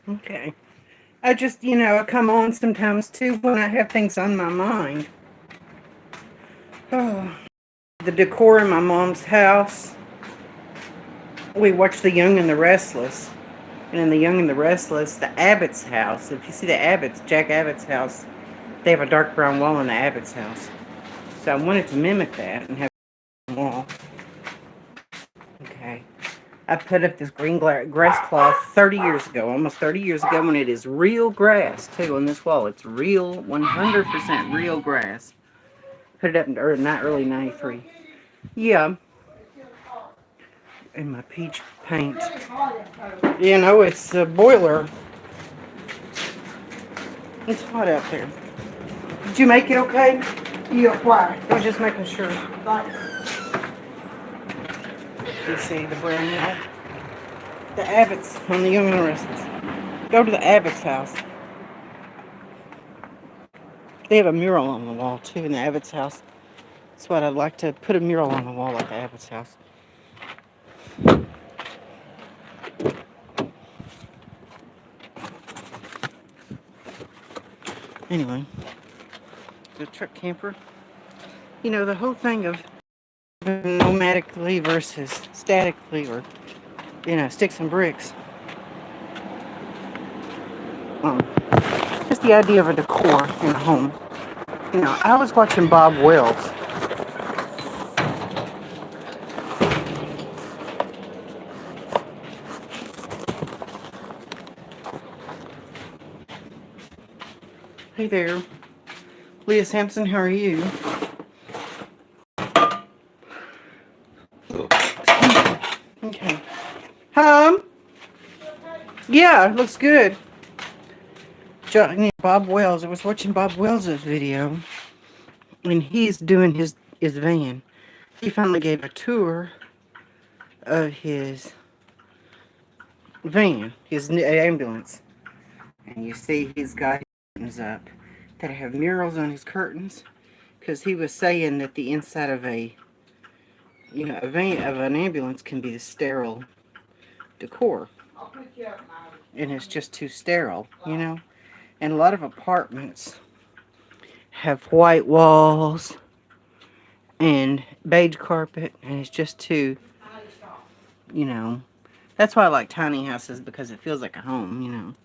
Okay. I just, I come on sometimes too when I have things on my mind. Oh, the decor in my mom's house. We watched The Young and the Restless. And in The Young and the Restless, the Abbott's house, if you see the Abbott's, Jack Abbott's house, they have a dark brown wall in the Abbott's house. So I wanted to mimic that and have a wall. Okay. I put up this green grass cloth 30 years ago, almost 30 years ago, when it is real grass, too, on this wall. It's real, 100% real grass. Put it up in early 93. Yeah, and my peach paint. It's a boiler. It's hot out there. Did you make it okay? Yeah, why? I was just making sure. Thanks. You see the brand new. The Abbott's on the Young and the Restless. Go to the Abbott's house. They have a mural on the wall too in the Abbott's house. That's what I'd like to put a mural on the wall at the Abbott's house. Anyway, the truck camper. The whole thing of nomadically versus statically, or sticks and bricks. Just the idea of a decor in a home. I was watching Bob Wells. Hey there, Leah Sampson. How are you? Okay. Yeah, it looks good. Bob Wells. I was watching Bob Wells' video, and he's doing his van. He finally gave a tour of his van, his ambulance. And you see he's got his curtains up that have murals on his curtains, because he was saying that the inside of a van of an ambulance can be the sterile decor, and it's just too sterile. And a lot of apartments have white walls and beige carpet, and it's just you know, that's why I like tiny houses, because it feels like a home.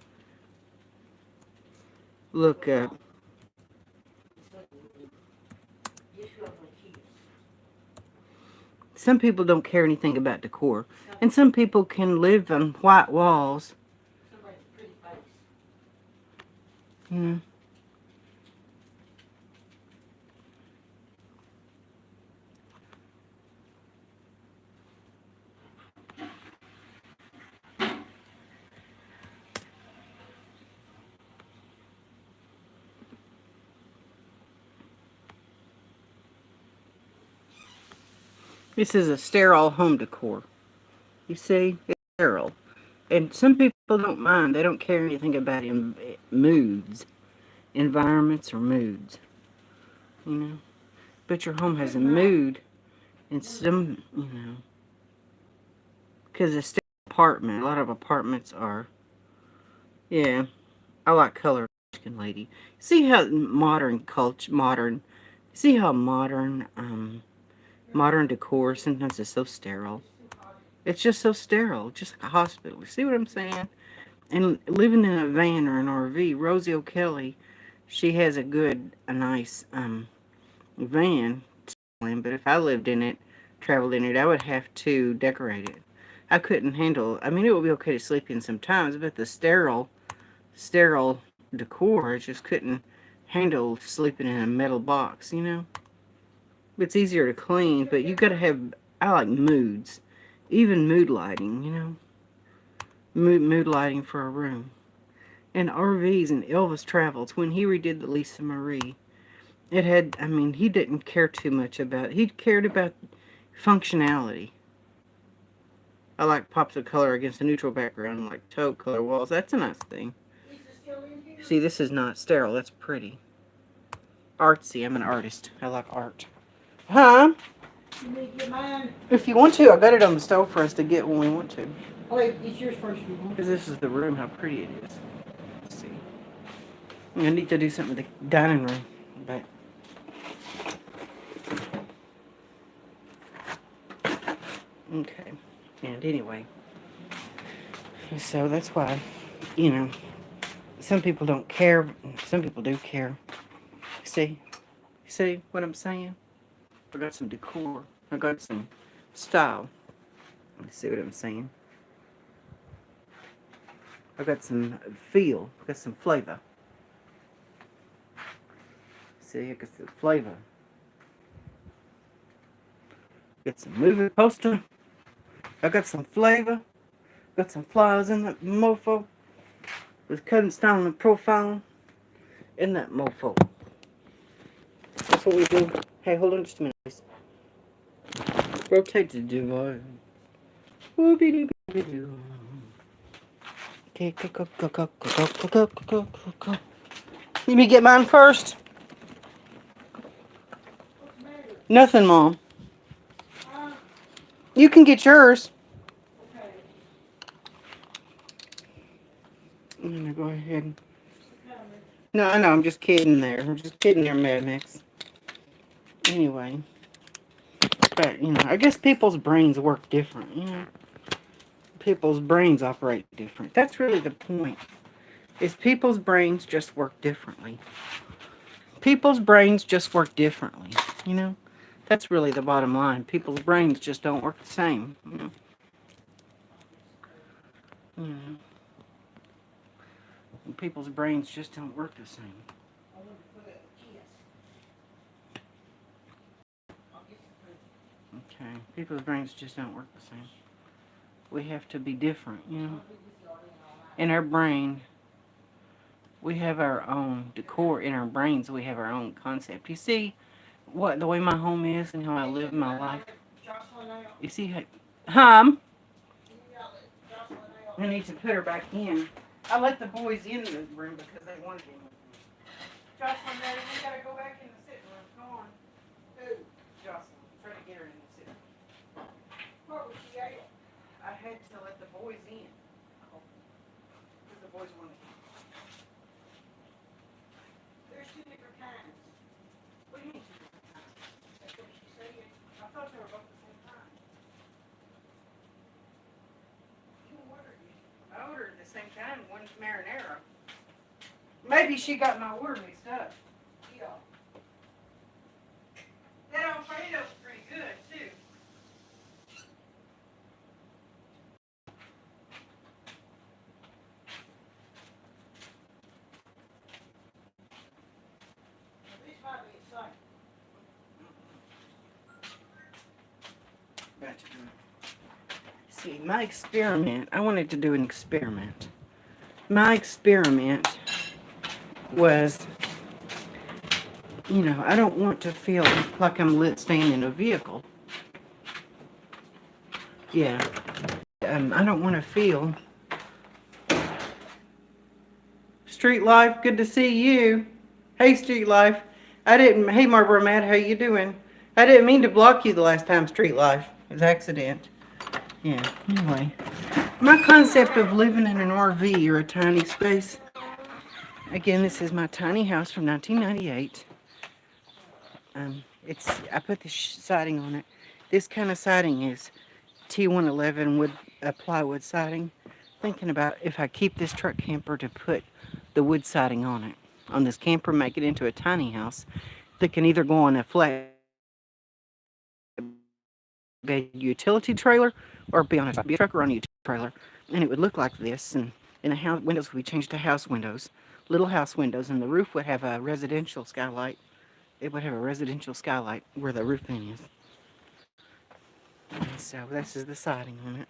Look up. Some people don't care anything about decor, and some people can live on white walls. Hmm. This is a sterile home decor. You see, it's sterile. And some people don't mind. They don't care anything about moods, environments, or moods. But your home has a mood, and because it's still an apartment. A lot of apartments are. Yeah, I like color, lady. See how see how modern decor sometimes is so sterile. It's just so sterile, just like a hospital. See what I'm saying? And living in a van or an RV, Rosie O'Kelly, she has a nice van. But if I lived in it, traveled in it, I would have to decorate it. I couldn't handle. I mean, it would be okay to sleep in sometimes, but the sterile decor, I just couldn't handle sleeping in a metal box. It's easier to clean, but you gotta have. I like moods, even mood lighting. Mood lighting for a room. And RVs and Elvis Travels, when he redid the Lisa Marie, it had. I mean, he didn't care too much about. He cared about functionality. I like pops of color against a neutral background, like taupe color walls. That's a nice thing. See, this is not sterile. That's pretty. Artsy. I'm an artist. I like art. Huh? You need to get mine. If you want to, I got it on the stove for us to get when we want to. Oh, wait, it's yours first. Because this is the room, how pretty it is. Let's see. I need to do something with the dining room. But okay. And anyway. So that's why, you know, some people don't care. Some people do care. See? See what I'm saying? I got some decor. I got some style. You see what I'm saying? I got some feel. I got some flavor. See, I got some flavor. Got some movie poster. I got some flavor. Got some flowers in that mofo. Was cutting style and profile in that mofo. That's what we do. Hey, hold on just a minute, please. Rotate the device. Okay, go. Let me get mine first. Nothing, Mom. You can get yours. I'm gonna go ahead. No, I know. I'm just kidding there. I'm just kidding there, Mad Mix. Anyway, but you know, I guess people's brains work different. You know, people's brains operate different. That's really the point. Is people's brains just work differently. People's brains just work differently. You know, that's really the bottom line. People's brains just don't work the same. You know. People's brains just don't work the same. Okay, people's brains just don't work the same. We have to be different, you know. In our brain, we have our own decor. In our brains, we have our own concept. You see what the way my home is and how I live my life. You see how, I need to put her back in. I let the boys in the room because they wanted in. Jocelyn, Daddy, we gotta go back in the sitting room. Go on. Who? Jocelyn. Try to get her in the sitting room. What was she at? I had to let the boys in. Because the boys wanted in. There's two different kinds. What do you mean two different kinds? That's what she said. I thought they were both the same time. You ordered it. I ordered the same kind. One's marinara. Maybe she got my order mixed up. Yeah. That Alfredo's pretty good, too. These might be the same. Gotcha. See, my experiment, I wanted to do an experiment. My experiment was, you know, I don't want to feel like I'm staying in a vehicle. Yeah. I don't want to feel. Street Life, good to see you. Hey, Street Life. Hey, Marlboro Matt, how you doing? I didn't mean to block you the last time, Street Life. It was an accident. Yeah, anyway. My concept of living in an RV or a tiny space. Again, this is my tiny house from 1998. I put this siding on it. This kind of siding is T111 wood, plywood siding. Thinking about if I keep this truck camper to put the wood siding on it. On this camper, make it into a tiny house that can either go on a flat bed utility trailer or be on a truck or on a utility trailer. And it would look like this. And the house windows would be changed to house windows. Little house windows. And the roof would have a residential skylight. It would have a residential skylight where the roofing is. And so this is the siding on it.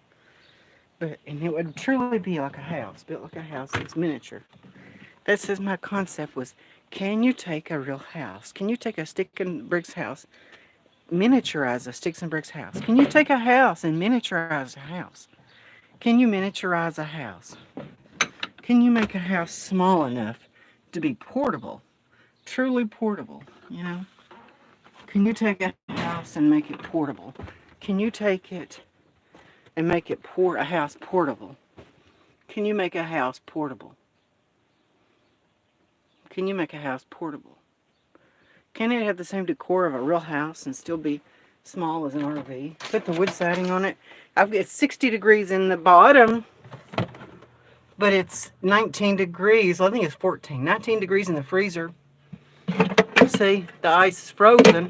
And it would truly be like a house, built like a house. It's miniature. That's my concept was, can you take a real house? Can you take a stick and bricks house, miniaturize a sticks and bricks house? Can you take a house and miniaturize a house? Can you miniaturize a house? Can you make a house small enough to be portable? Truly portable, you know? Can you take a house and make it portable? Can you take it and make it a house portable. Can you make a house portable? Can you make a house portable? Can it have the same decor of a real house and still be small as an RV? Put the wood siding on it. I've got 60 degrees in the bottom, but it's 19 degrees. Well, I think it's 14. 19 degrees in the freezer. See, the ice is frozen,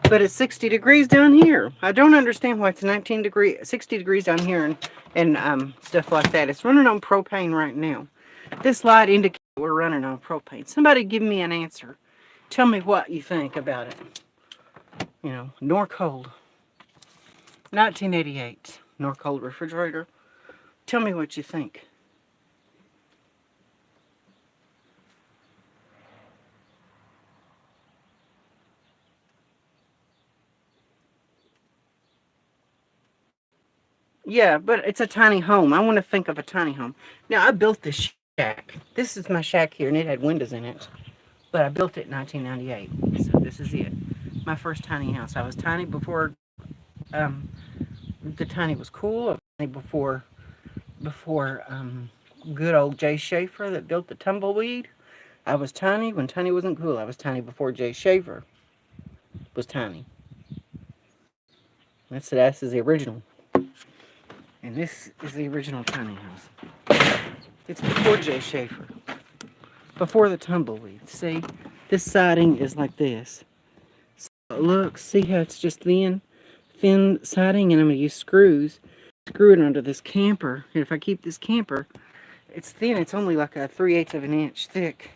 but it's 60 degrees down here. I don't understand why it's 60 degrees down here and stuff like that. It's running on propane right now. This light indicates we're running on propane. Somebody give me an answer. Tell me what you think about it. You know, Norcold. 1988. Norcold refrigerator. Tell me what you think. Yeah, but it's a tiny home. I want to think of a tiny home. Now, I built this shack. This is my shack here, and it had windows in it. But I built it in 1998. So this is it. My first tiny house. I was tiny before the tiny was cool. I was tiny before good old Jay Schaefer that built the tumbleweed. I was tiny when tiny wasn't cool. I was tiny before Jay Schaefer was tiny. That's the original. And this is the original tiny house. It's before Jay Schaefer. Before the tumbleweed. See? This siding is like this. So look, see how it's just thin siding, and I'm going to use screws. Screw it onto this camper. And if I keep this camper, it's thin. It's only like a 3/8 of an inch thick.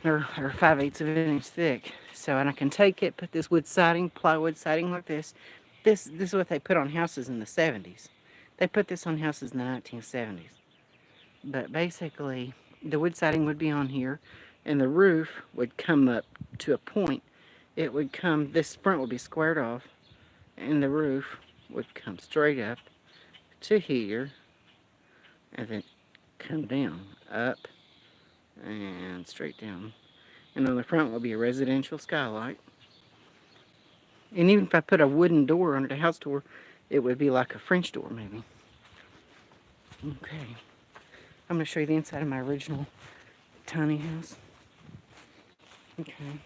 Or 5/8 of an inch thick. So, and I can take it, put this wood siding, plywood siding like this. This is what they put on houses in the 70s. They put this on houses in the 1970s. But basically, the wood siding would be on here, and the roof would come up to a point. It would come, this front would be squared off, and the roof would come straight up to here, and then come down, up, and straight down. And on the front will be a residential skylight. And even if I put a wooden door under the house door, it would be like a French door, maybe. Okay. I'm going to show you the inside of my original tiny house. Okay.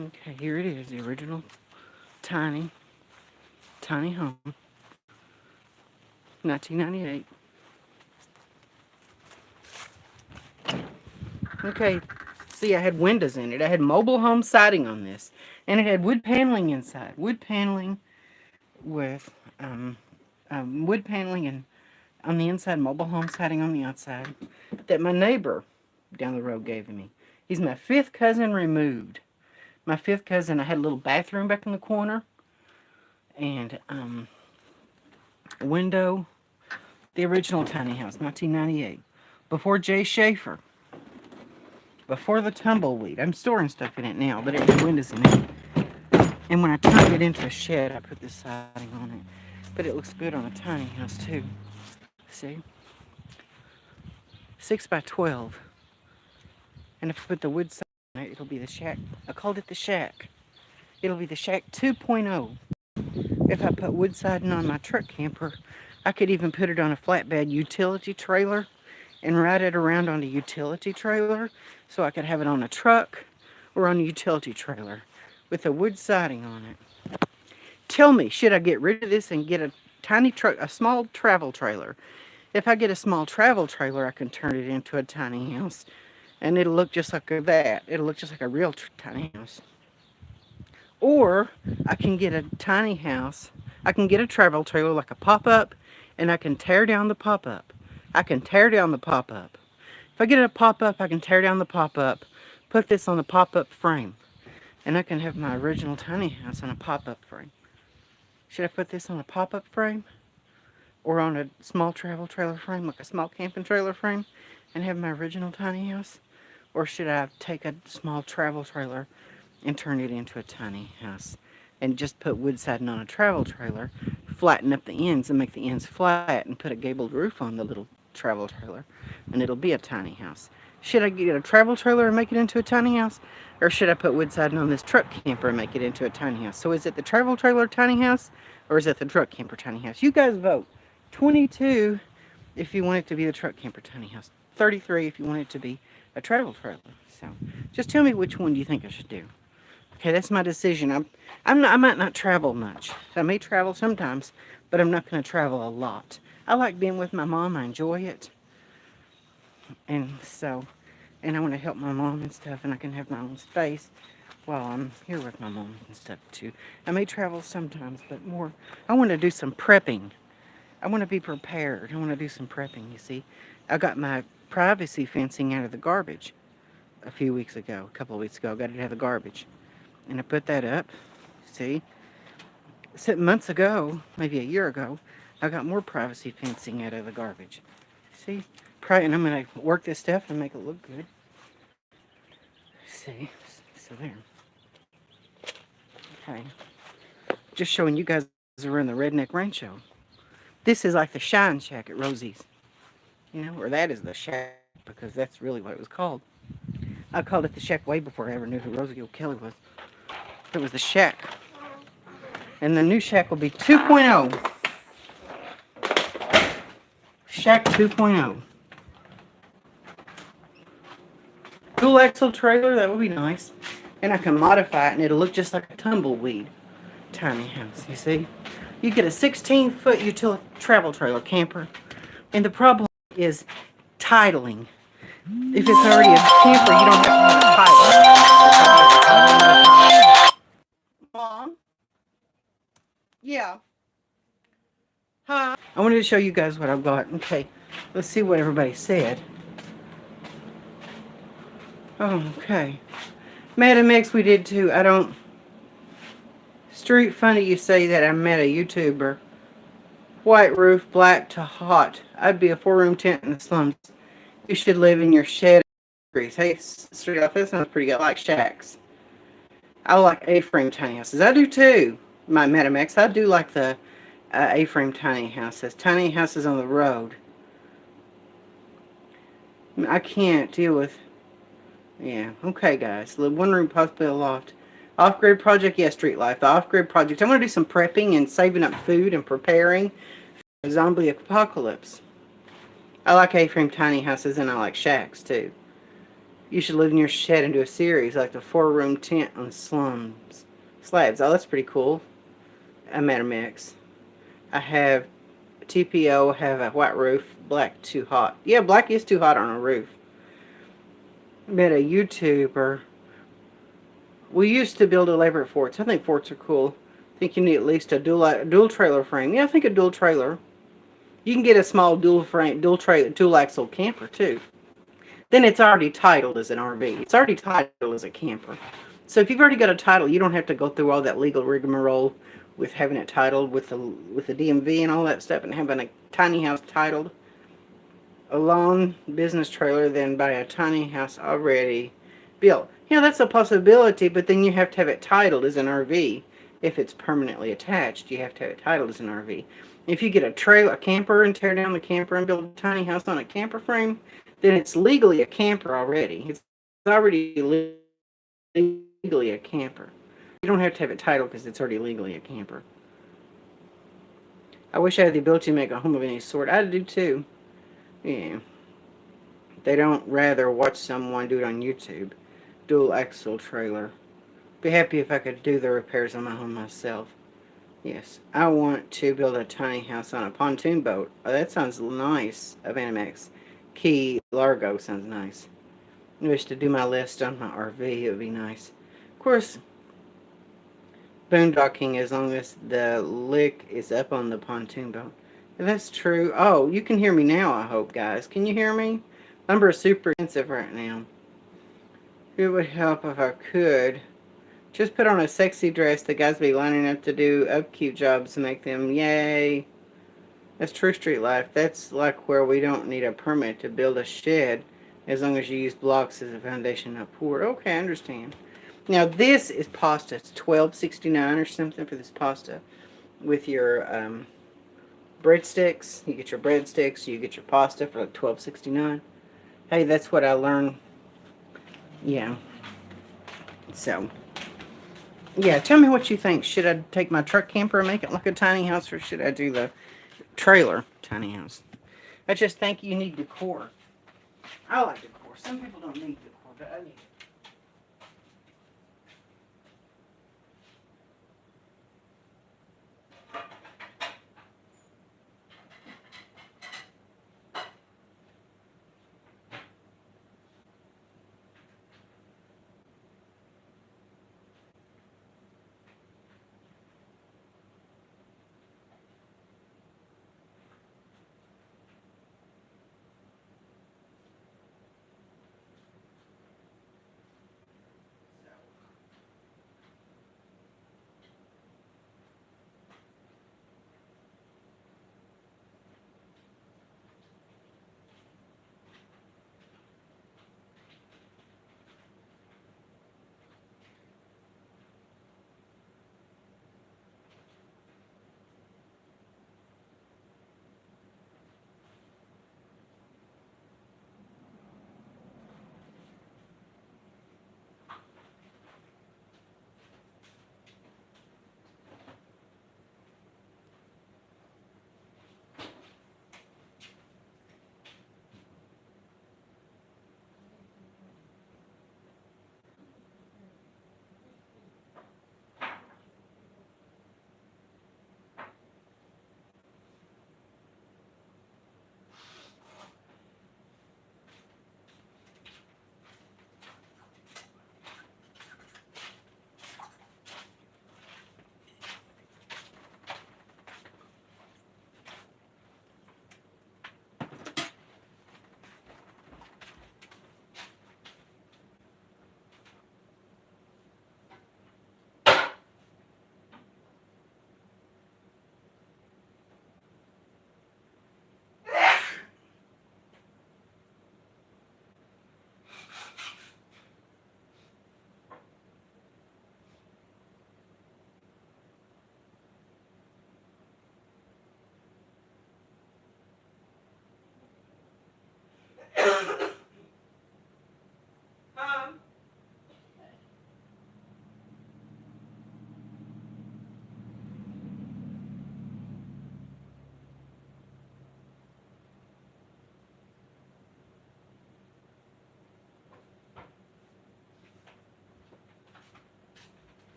Okay, here it is, the original tiny home. 1998. Okay, see, I had windows in it. I had mobile home siding on this. And it had wood paneling inside. Wood paneling with wood paneling and on the inside, mobile home siding on the outside that my neighbor down the road gave me. He's my 5th cousin removed. My 5th cousin, I had a little bathroom back in the corner and a window. The original tiny house, 1998. Before Jay Schaefer. Before the tumbleweed. I'm storing stuff in it now, but it had windows in it. And when I turned it into a shed, I put this siding on it. But it looks good on a tiny house too. See? 6 by 12. And if I put the wood siding on it, it'll be the shack. I called it the shack. It'll be the shack 2.0. If I put wood siding on my truck camper, I could even put it on a flatbed utility trailer and ride it around on a utility trailer so I could have it on a truck or on a utility trailer with a wood siding on it. Tell me, should I get rid of this and get a small travel trailer? If I get a small travel trailer, I can turn it into a tiny house and it'll look just like that. It'll look just like a real tiny house. Or I can get a tiny house. I can get a travel trailer like a pop-up, and I can tear down the pop-up. I can tear down the pop-up. If I get a pop-up, I can tear down the pop-up, put this on a pop-up frame, and I can have my original tiny house on a pop-up frame. Should I put this on a pop-up frame or on a small travel trailer frame, like a small camping trailer frame, and have my original tiny house? Or should I take a small travel trailer and turn it into a tiny house and just put wood siding on a travel trailer, flatten up the ends and make the ends flat and put a gabled roof on the little travel trailer, and it'll be a tiny house? Should I get a travel trailer and make it into a tiny house? Or should I put wood siding on this truck camper and make it into a tiny house? So is it the travel trailer tiny house or is it the truck camper tiny house? You guys vote. 22 if you want it to be the truck camper tiny house. 33 if you want it to be a travel trailer. So just tell me which one do you think I should do. Okay, that's my decision. I might not travel much. I may travel sometimes, but I'm not going to travel a lot. I like being with my mom. I enjoy it. And I want to help my mom and stuff, and I can have my own space while I'm here with my mom and stuff too. I may travel sometimes, but more, I want to do some prepping. I want to be prepared. I want to do some prepping, you see. I got my privacy fencing out of the garbage a couple of weeks ago. I got it out of the garbage. And I put that up, see. Months ago, maybe a year ago, I got more privacy fencing out of the garbage. See? And I'm going to work this stuff and make it look good. See? So there. Okay. Just showing you guys around the Redneck Rancho. This is like the Shine Shack at Rosie's. You know, or that is the shack, because that's really what it was called. I called it the shack way before I ever knew who Rosie O'Kelly was. It was the shack. And the new shack will be 2.0. Shack 2.0. Dual axle trailer, that would be nice. And I can modify it and it'll look just like a tumbleweed tiny house, you see? You get a 16-foot utility travel trailer camper. And the problem is titling. If it's already a camper, you don't have to have a title. Mom? Yeah. Hi. I wanted to show you guys what I've got. Okay, let's see what everybody said. Oh, okay. Madam X, we did too. I don't... Street funny you say that. I met a YouTuber. White roof, black to hot. I'd be a 4-room tent in the slums. You should live in your shed. Hey, Street Life, that sounds pretty good. I like shacks. I like A-frame tiny houses. I do too. My Madam X, I do like the A-frame tiny houses. Tiny houses on the road. I can't deal with... Yeah, okay guys. Live one room, possibly a loft. Off-grid project, yeah, Street Life. The off-grid project. I'm going to do some prepping and saving up food and preparing for a zombie apocalypse. I like A-frame tiny houses and I like shacks too. You should live in your shed and do a series like the 4-room tent on slabs. Oh, that's pretty cool. I'm at a mix. I have TPO, have a white roof, black too hot. Yeah, black is too hot on a roof. Met a YouTuber. We used to build elaborate forts. I think forts are cool. I think you need at least a dual trailer frame. Yeah, I think a dual trailer. You can get a small dual axle camper too. Then it's already titled as an RV. It's already titled as a camper. So if you've already got a title, you don't have to go through all that legal rigmarole with having it titled with the DMV and all that stuff and having a tiny house titled. A lawn business trailer, then buy a tiny house already built. Yeah, that's a possibility, but then you have to have it titled as an RV. If it's permanently attached, you have to have it titled as an RV. If you get a camper and tear down the camper and build a tiny house on a camper frame, then it's legally a camper already. It's already legally a camper. You don't have to have it titled because it's already legally a camper. I wish I had the ability to make a home of any sort. I do too. Yeah. They don't rather watch someone do it on YouTube. Dual axle trailer. Be happy if I could do the repairs on my home myself. Yes. I want to build a tiny house on a pontoon boat. Oh, that sounds nice. Of Animax. Key Largo sounds nice. I wish to do my list on my RV. It would be nice. Of course, boondocking as long as the lick is up on the pontoon boat. That's true. Oh, you can hear me now, I hope, guys. Can you hear me? Number is super expensive right now. It would help if I could. Just put on a sexy dress. The guys be lining up to do upkeep jobs to make them, yay. That's true Street Life. That's like where we don't need a permit to build a shed as long as you use blocks as a foundation, not poured. Okay, I understand. Now this is pasta. It's $12.69 or something for this pasta with your breadsticks. You get your breadsticks. You get your pasta for like $12.69. Hey, that's what I learned. Yeah. So, yeah, tell me what you think. Should I take my truck camper and make it like a tiny house, or should I do the trailer tiny house? I just think you need decor. I like decor. Some people don't need decor, but I need it.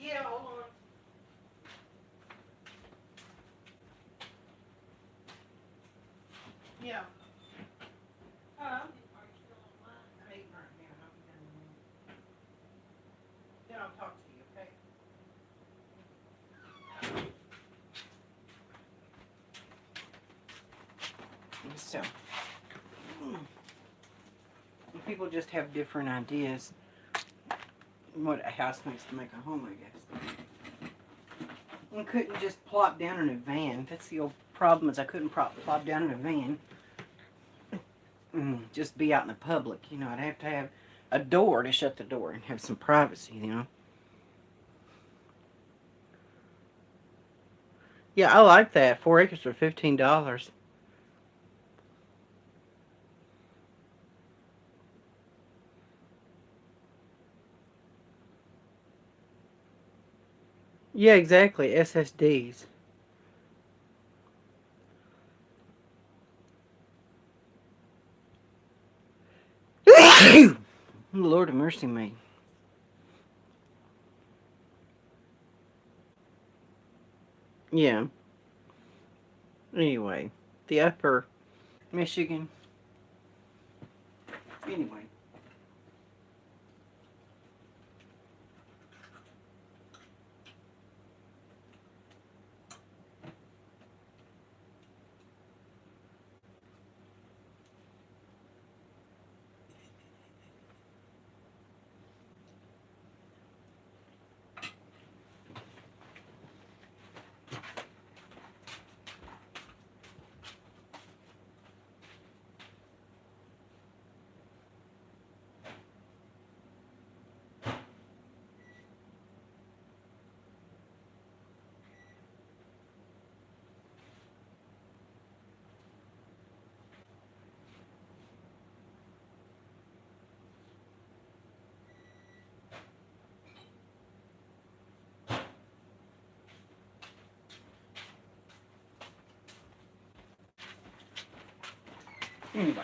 Yeah, hold on. Yeah. I'm eating right now. I'll be done in a minute. Then I'll talk to you, okay? So, people just have different ideas what a house needs to make a home, I guess. I couldn't just plop down in a van. That's the old problem is I couldn't plop down in a van and just be out in the public. You know, I'd have to have a door to shut the door and have some privacy, you know. Yeah, I like that. 4 acres for $15. Yeah, exactly. SSDs. Lord of mercy me. Yeah. Anyway, the upper Michigan. Anyway. Anyway.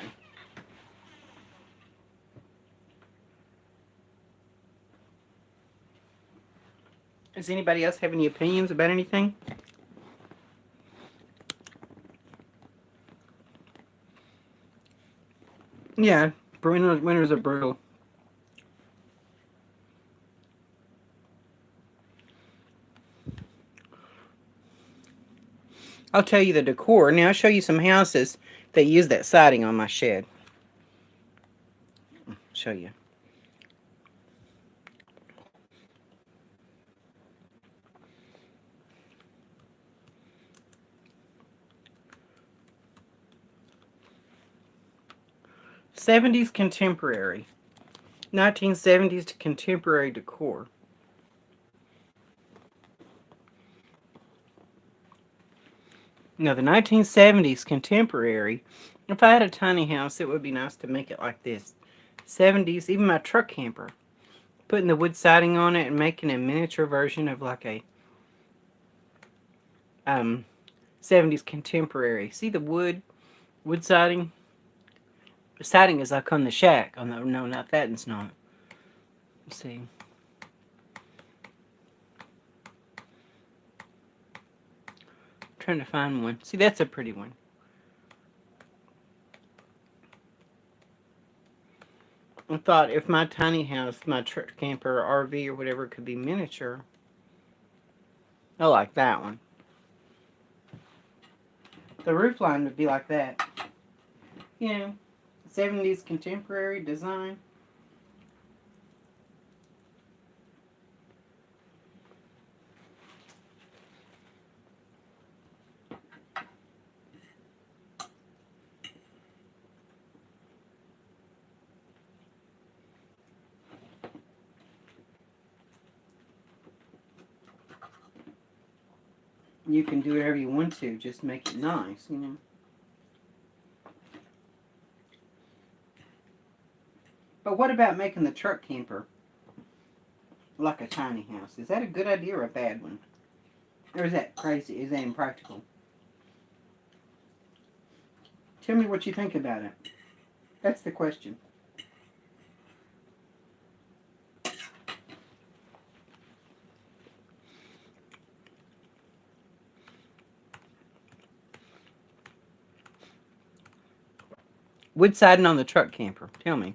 Does anybody else have any opinions about anything? Yeah, winters are brutal. I'll tell you the decor. Now I'll show you some houses that use that siding on my shed. Show you. '70s contemporary. 1970s to contemporary decor. Now the 1970s contemporary, if I had a tiny house, it would be nice to make it like this. '70s, even my truck camper, putting the wood siding on it and making a miniature version of like a 70s contemporary. See the wood siding? The siding is like on the shack. Oh no, not that. It's not. Let's see. Trying to find one. See, that's a pretty one. I thought if my tiny house, my truck camper, or RV, or whatever could be miniature, I like that one. The roof line would be like that. You know, 70s contemporary design. You can do whatever you want to, just make it nice, you know. But what about making the truck camper like a tiny house? Is that a good idea or a bad one? Or is that crazy? Is that impractical? Tell me what you think about it. That's the question. Wood siding on the truck camper. Tell me.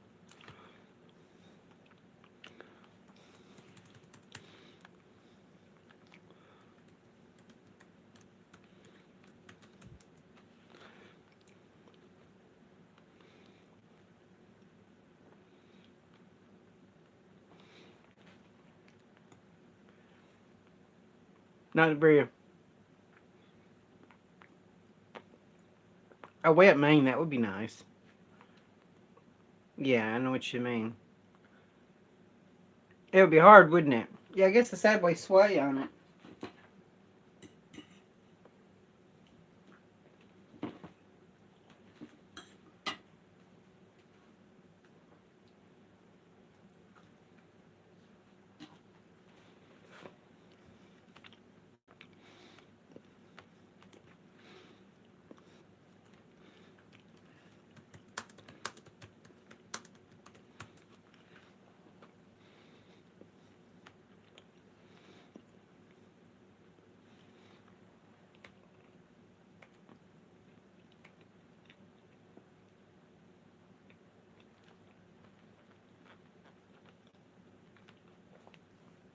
Not very. Away at Maine, that would be nice. Yeah, I know what you mean. It would be hard, wouldn't it? Yeah, I guess the sideway sway on it.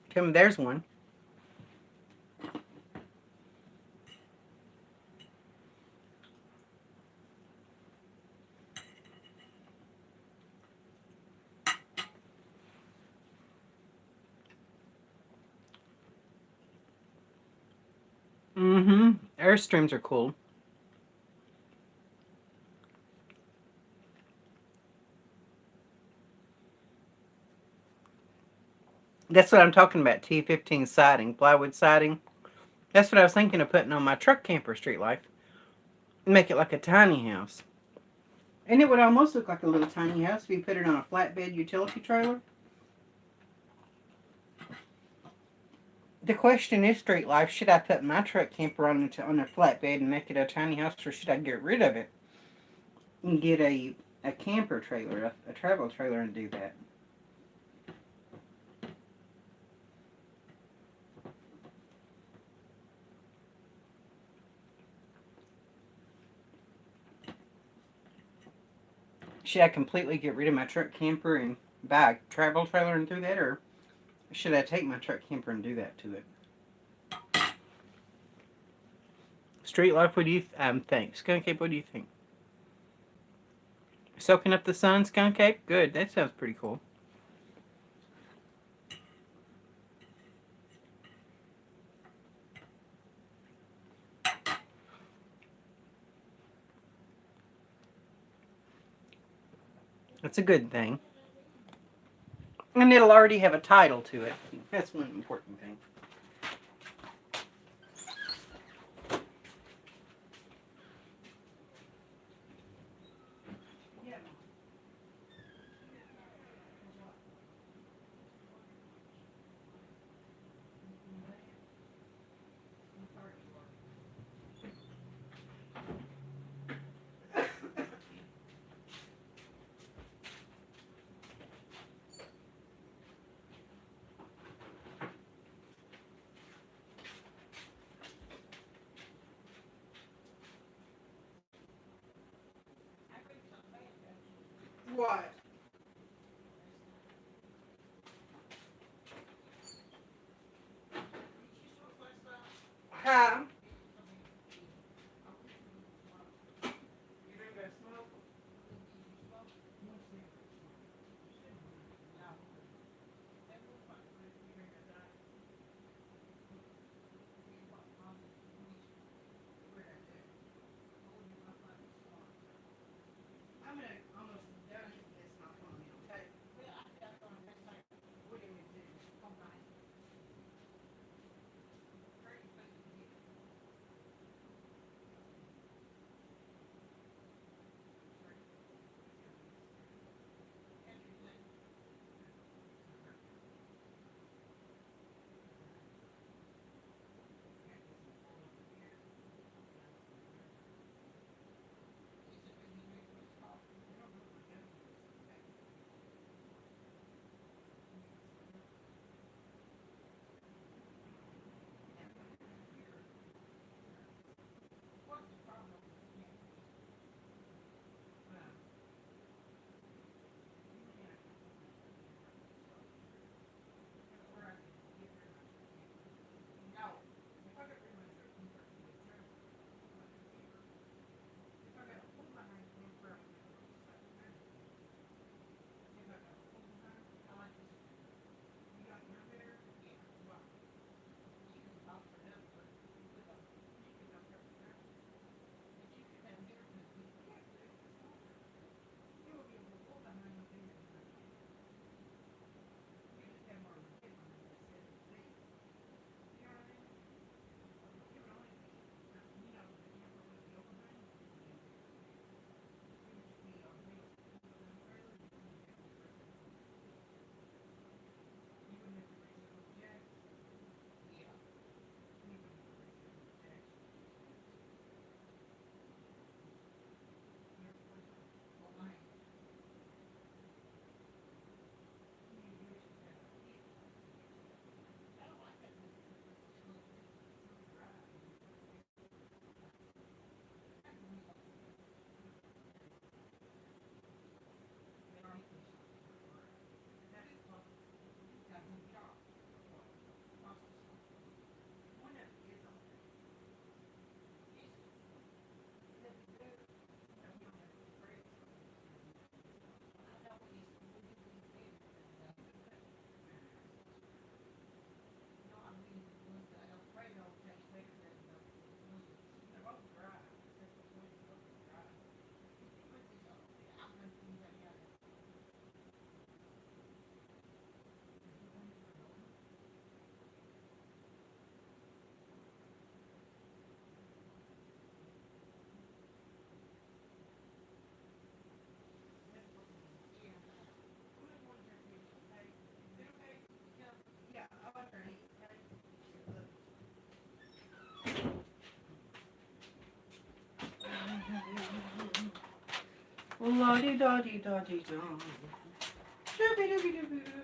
Tell me, there's one. Mm-hmm. Airstreams are cool. That's what I'm talking about. T15 siding, plywood siding. That's what I was thinking of putting on my truck camper street life. Make it like a tiny house. And it would almost look like a little tiny house if you put it on a flatbed utility trailer. The question is, street life, should I put my truck camper on a flatbed and make it a tiny house, or should I get rid of it? and get a camper trailer, a travel trailer, and do that. Should I completely get rid of my truck camper and buy a travel trailer and do that, or should I take my truck camper and do that to it? Street Life, what do you think? Skunk Ape, what do you think? Soaking up the sun, Skunk Ape? Good, that sounds pretty cool. That's a good thing. And it'll already have a title to it. That's one important thing. What? Huh? I'm almost done this La di da di da di da. Dooby dooby doo.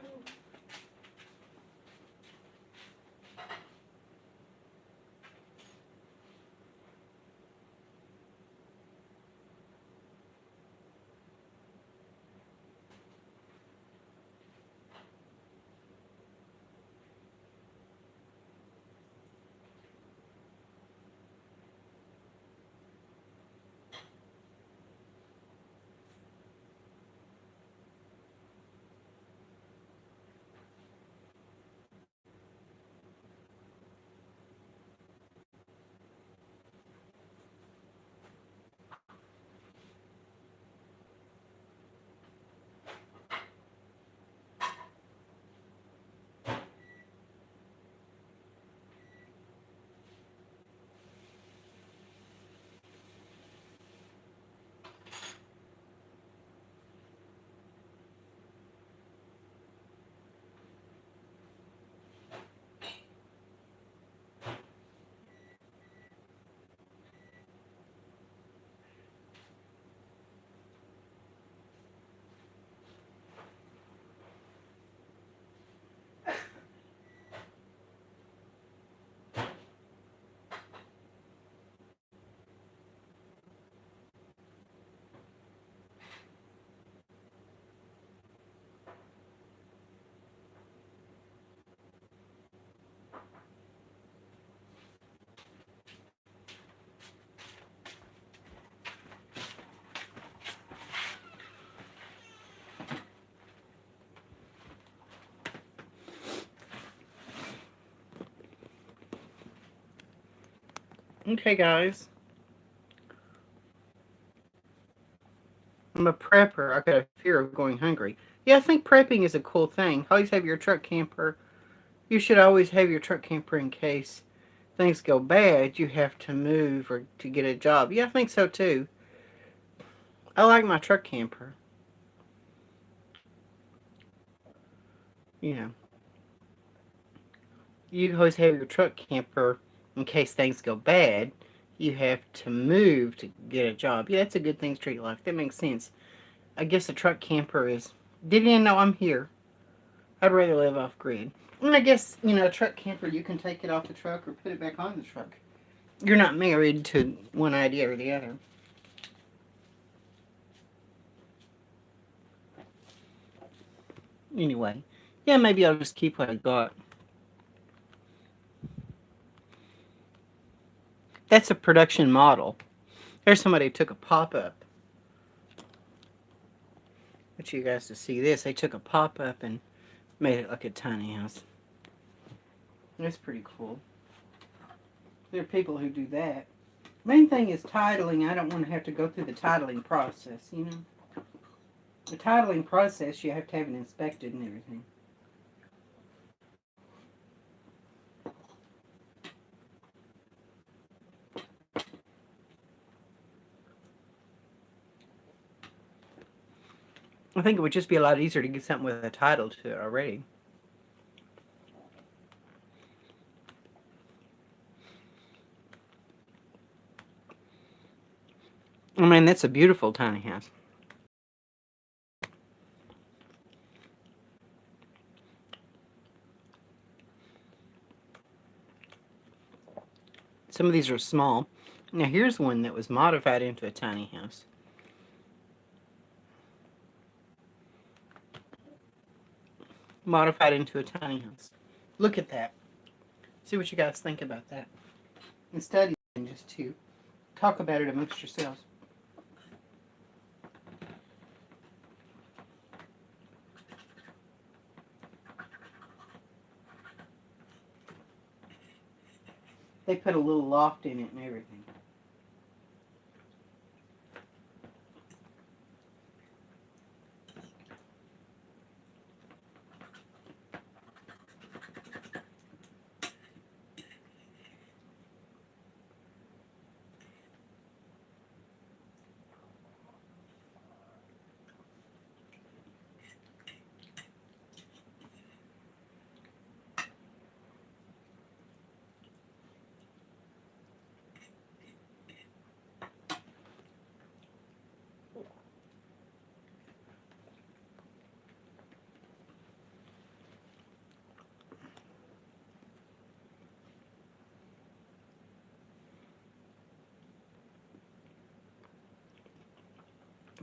Okay, guys. I'm a prepper. I got a fear of going hungry. Yeah, I think prepping is a cool thing. Always have your truck camper. You should always have your truck camper in case things go bad. You have to move or to get a job. Yeah, I think so too. I like my truck camper. You know, you always have your truck camper in case things go bad. You have to move to get a job. Yeah, that's a good thing to treat life. That makes sense. I guess a truck camper is. Didn't even know I'm here. I'd rather live off grid. And I guess, a truck camper, you can take it off the truck or put it back on the truck. You're not married to one idea or the other. Anyway, yeah, maybe I'll just keep what I got. That's a production model. There's somebody who took a pop-up. I want you guys to see this. They took a pop-up and made it like a tiny house. That's pretty cool. There are people who do that. Main thing is titling. I don't want to have to go through the titling process, The titling process, you have to have it inspected and everything. I think it would just be a lot easier to get something with a title to it already. I mean, that's a beautiful tiny house. Some of these are small. Now here's one that was modified into a tiny house. Modified into a tiny house. Look at that. See what you guys think about that. And study and just to talk about it amongst yourselves. They put a little loft in it and everything.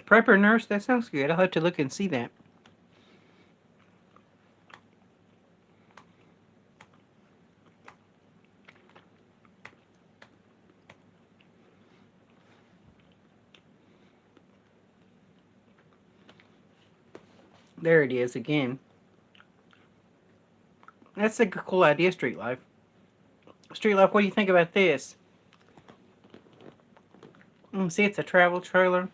Prepper nurse? That sounds good. I'll have to look and see that. There it is again. That's a cool idea, Street Life. Street Life, what do you think about this? See, it's a travel trailer.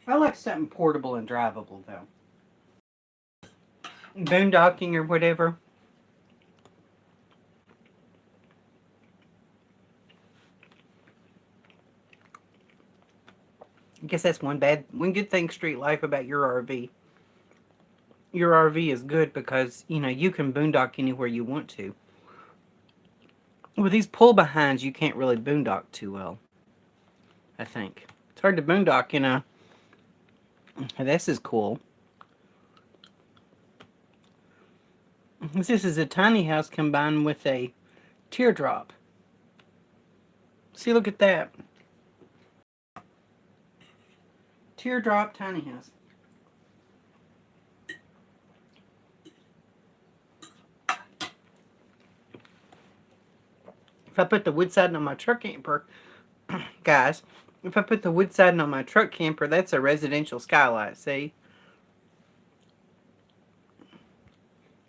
I like something portable and drivable, though. Boondocking or whatever. I guess that's one good thing, Street Life, about your RV. Your RV is good because, you can boondock anywhere you want to. With these pull-behinds, you can't really boondock too well, I think. It's hard to boondock in a... This is cool. This is a tiny house combined with a teardrop. See, look at that. Teardrop tiny house. If I put the wood siding on my truck camper, guys, if I put the wood siding on my truck camper, that's a residential skylight, see?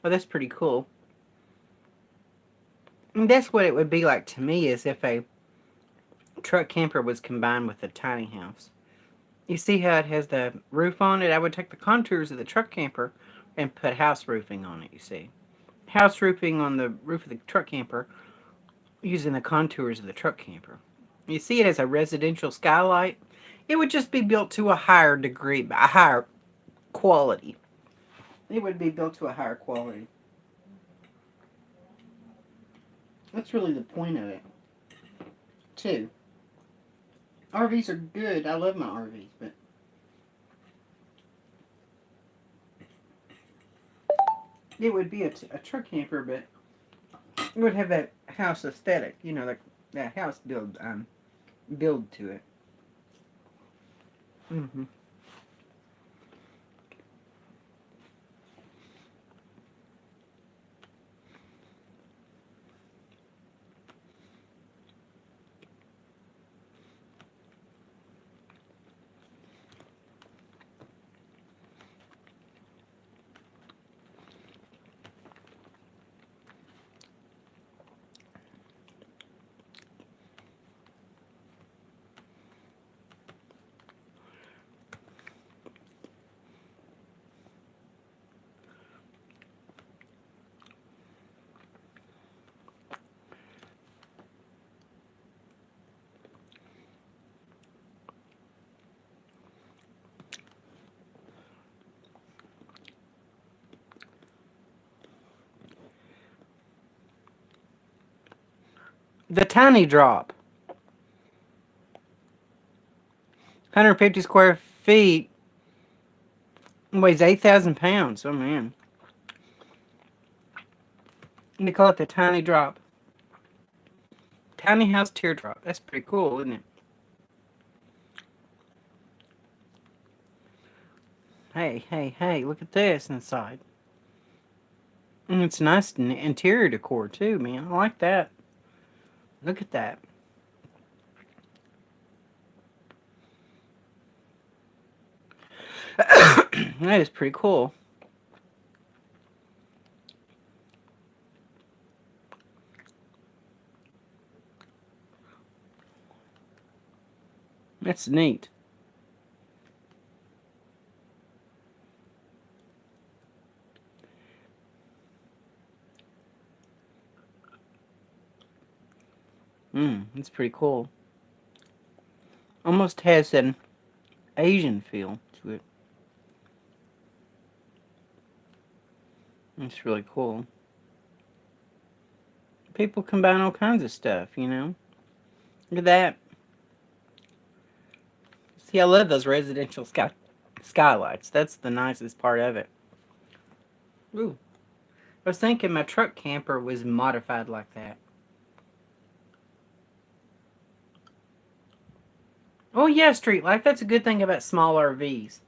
Oh, that's pretty cool. And that's what it would be like to me, is if a truck camper was combined with a tiny house. You see how it has the roof on it? I would take the contours of the truck camper and put house roofing on it, you see. House roofing on the roof of the truck camper using the contours of the truck camper. You see it as a residential skylight. It would just be built to a higher degree, a higher quality. It would be built to a higher quality. That's really the point of it, too. RVs are good. I love my RVs, but it would be a truck camper, but it would have that house aesthetic, like that house build to it. Mm-hmm. The tiny drop. 150 square feet. Weighs 8,000 pounds. Oh, man. And they call it the tiny drop. Tiny house teardrop. That's pretty cool, isn't it? Hey, look at this inside. And it's nice interior decor, too, man. I like that. Look at that. That is pretty cool. That's neat. That's pretty cool. Almost has an Asian feel to it. It's really cool. People combine all kinds of stuff, Look at that. See, I love those residential skylights. That's the nicest part of it. Ooh. I was thinking my truck camper was modified like that. Oh yeah, street life. That's a good thing about small RVs.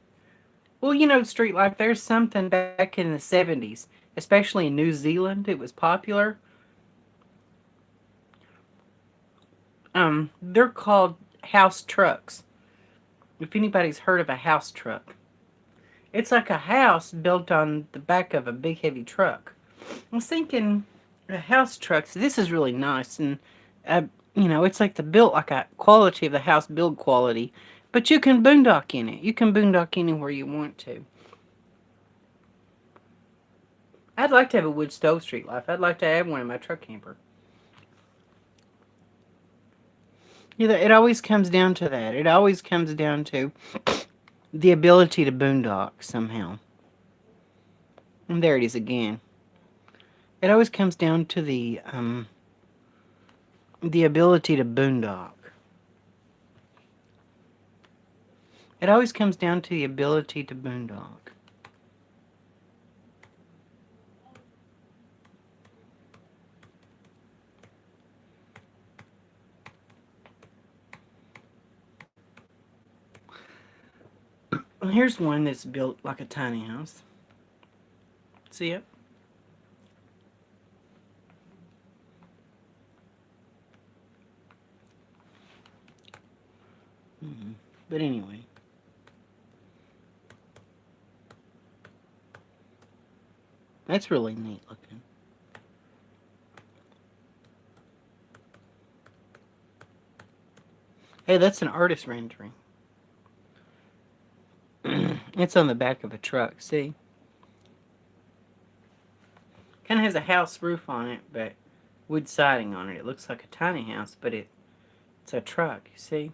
Well, you know, street life. There's something back in the 70s, especially in New Zealand. It was popular. They're called house trucks. If anybody's heard of a house truck, it's like a house built on the back of a big heavy truck. I was thinking, house trucks. This is really nice, and uh, you know, it's like the built like a quality of the house build quality, but you can boondock in it. You can boondock anywhere you want to. I'd like to have a wood stove street life. I'd like to have one in my truck camper. Yeah, it always comes down to that. It always comes down to the ability to boondock somehow. And there it is again. It always comes down to the ability to boondock. It always comes down to the ability to boondock. Well, here's one that's built like a tiny house. See it? But anyway. That's really neat looking. Hey, that's an artist rendering. It's on the back of a truck, see? Kind of has a house roof on it, but wood siding on it. It looks like a tiny house, but it's a truck, you see?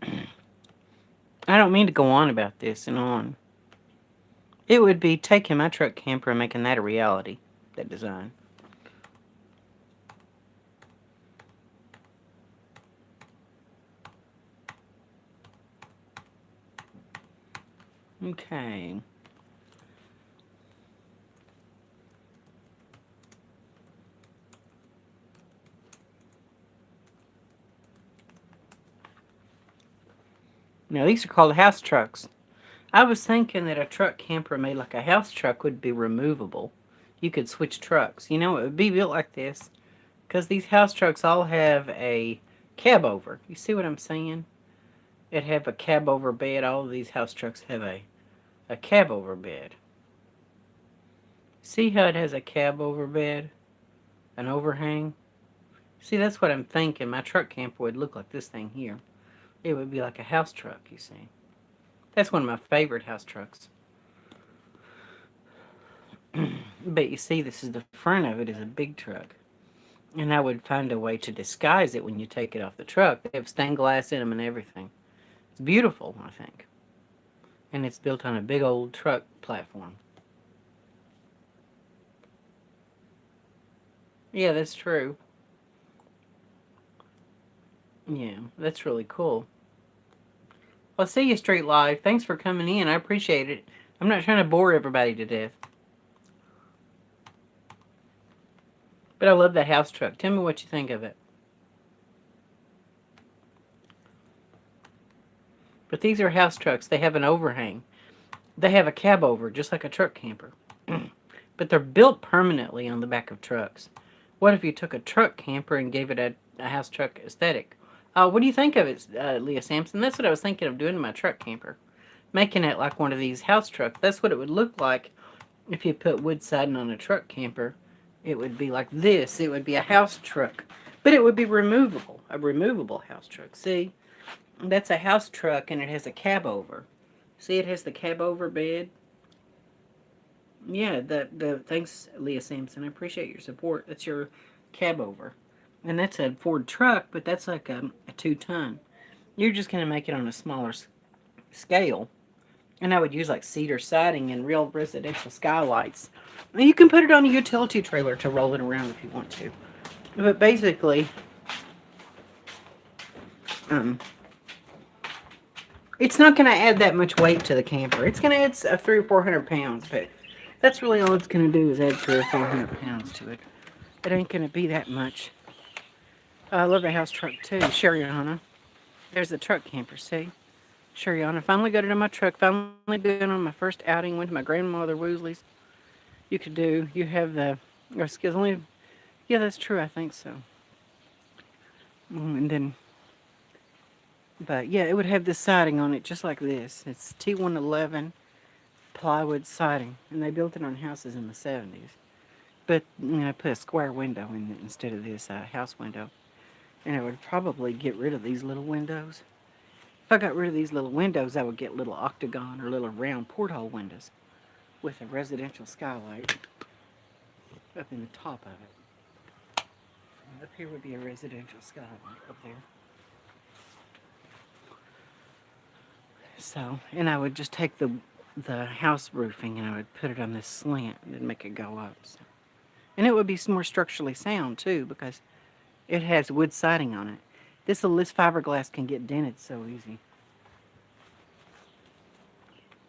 I don't mean to go on about this and on. It would be taking my truck camper and making that a reality, that design. Okay. Now, these are called house trucks. I was thinking that a truck camper made like a house truck would be removable. You could switch trucks. You know, it would be built like this because these house trucks all have a cab over. You see what I'm saying? It have a cab over bed. All of these house trucks have a cab over bed. See how it has a cab over bed? An overhang? See, that's what I'm thinking. My truck camper would look like this thing here. It would be like a house truck, you see. That's one of my favorite house trucks. But you see, this is the front of it is a big truck. And I would find a way to disguise it when you take it off the truck. They have stained glass in them and everything. It's beautiful, I think. And it's built on a big old truck platform. Yeah, that's true. Yeah, that's really cool. Well, see you, Street Live. Thanks for coming in. I appreciate it. I'm not trying to bore everybody to death. But I love that house truck. Tell me what you think of it. But these are house trucks. They have an overhang. They have a cab over, just like a truck camper. But they're built permanently on the back of trucks. What if you took a truck camper and gave it a house truck aesthetic? What do you think of it, Leah Sampson? That's what I was thinking of doing in my truck camper. Making it like one of these house trucks. That's what it would look like if you put wood siding on a truck camper. It would be like this. It would be a house truck. But it would be removable. A removable house truck. See? That's a house truck and it has a cab over. See, it has the cab over bed. Yeah, thanks, Leah Sampson. I appreciate your support. That's your cab over. And that's a Ford truck, but that's like a 2-ton. You're just going to make it on a smaller scale. And I would use like cedar siding and real residential skylights. And you can put it on a utility trailer to roll it around if you want to. But basically, It's not going to add that much weight to the camper. It's going to add 300 or 400 pounds, but that's really all it's going to do is add 300 or 400 pounds to it. It ain't going to be that much. I love the house truck too, Shariana. There's the truck camper, see? Shariana finally got it in my truck, finally been on my first outing, went to my grandmother Woozley's. You have your skills only, yeah, that's true, I think so. And then, but yeah, it would have this siding on it just like this. It's T111 plywood siding, and they built it on houses in the 70s. But, I put a square window in it instead of this house window. And I would probably get rid of these little windows. If I got rid of these little windows, I would get little octagon or little round porthole windows with a residential skylight up in the top of it. And up here would be a residential skylight up there. So, and I would just take the house roofing and I would put it on this slant and make it go up. So. And it would be more structurally sound too because it has wood siding on it. This fiberglass can get dented so easy.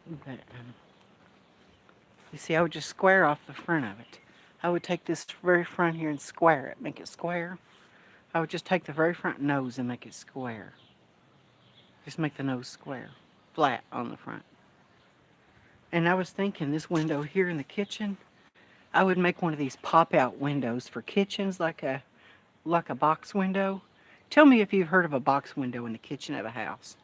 But, you see, I would just square off the front of it. I would take this very front here and square it, make it square. I would just take the very front nose and make it square. Just make the nose square, flat on the front. And I was thinking this window here in the kitchen, I would make one of these pop-out windows for kitchens, like a box window. Tell me if you've heard of a box window in the kitchen of a house.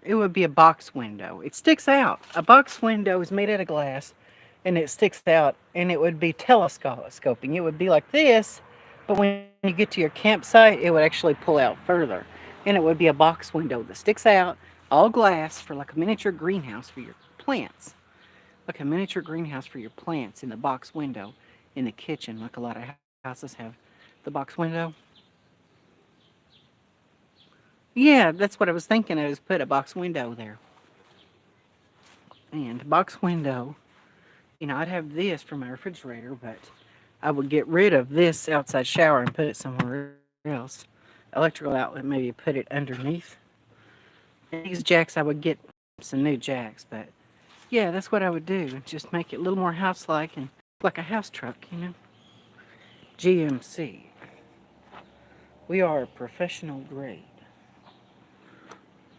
It would be a box window. It sticks out. A box window is made out of glass, and it sticks out, and it would be telescoping. It would be like this, but when you get to your campsite, it would actually pull out further. And it would be a box window that sticks out, all glass, for like a miniature greenhouse for your plants. Like a miniature greenhouse for your plants in the box window in the kitchen, like a lot of houses have the box window. Yeah, that's what I was thinking. I was put a box window there. And box window, I'd have this for my refrigerator, but I would get rid of this outside shower and put it somewhere else. Electrical outlet, maybe put it underneath. And these jacks, I would get some new jacks, but yeah, that's what I would do. Just make it a little more house-like and like a house truck, GMC. We are professional grade.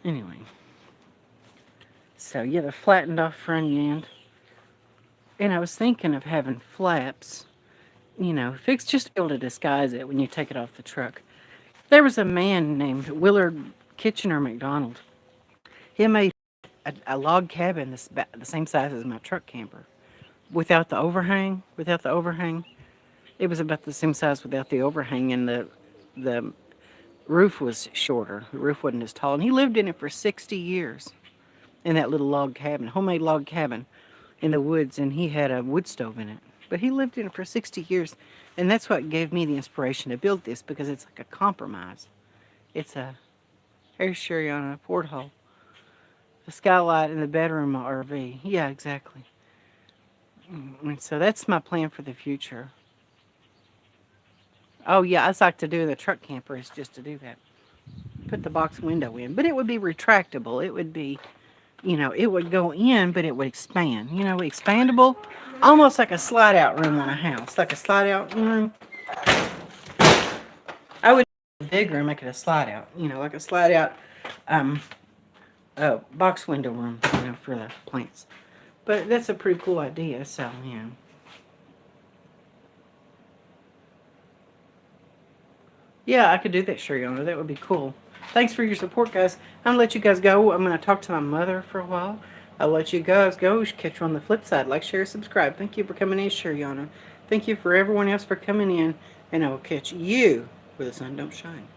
Anyway. So, yeah, the flattened off front end. And I was thinking of having flaps, fixed just to be able to disguise it when you take it off the truck. There was a man named Willard Kitchener McDonald. He made a log cabin the same size as my truck camper. Without the overhang. It was about the same size without the overhang, and the roof was shorter. The roof wasn't as tall. And he lived in it for 60 years in that little log cabin, homemade log cabin in the woods, and he had a wood stove in it. But he lived in it for 60 years, and that's what gave me the inspiration to build this, because it's like a compromise. It's a air sherry on a porthole. The skylight in the bedroom RV. Yeah, exactly. And so that's my plan for the future. Oh yeah, I'd like to do the truck camper is just to do that. Put the box window in. But it would be retractable. It would be, it would go in, but it would expand. Expandable. Almost like a slide out room on a house. Like a slide out room. I would make it bigger and make it a slide out. Like a slide out box window room, for the plants. But that's a pretty cool idea, so, Yeah, I could do that, Shariana. That would be cool. Thanks for your support, guys. I'm going to let you guys go. I'm going to talk to my mother for a while. I'll let you guys go. Catch you on the flip side. Like, share, subscribe. Thank you for coming in, Shariana. Thank you for everyone else for coming in. And I will catch you where the sun don't shine.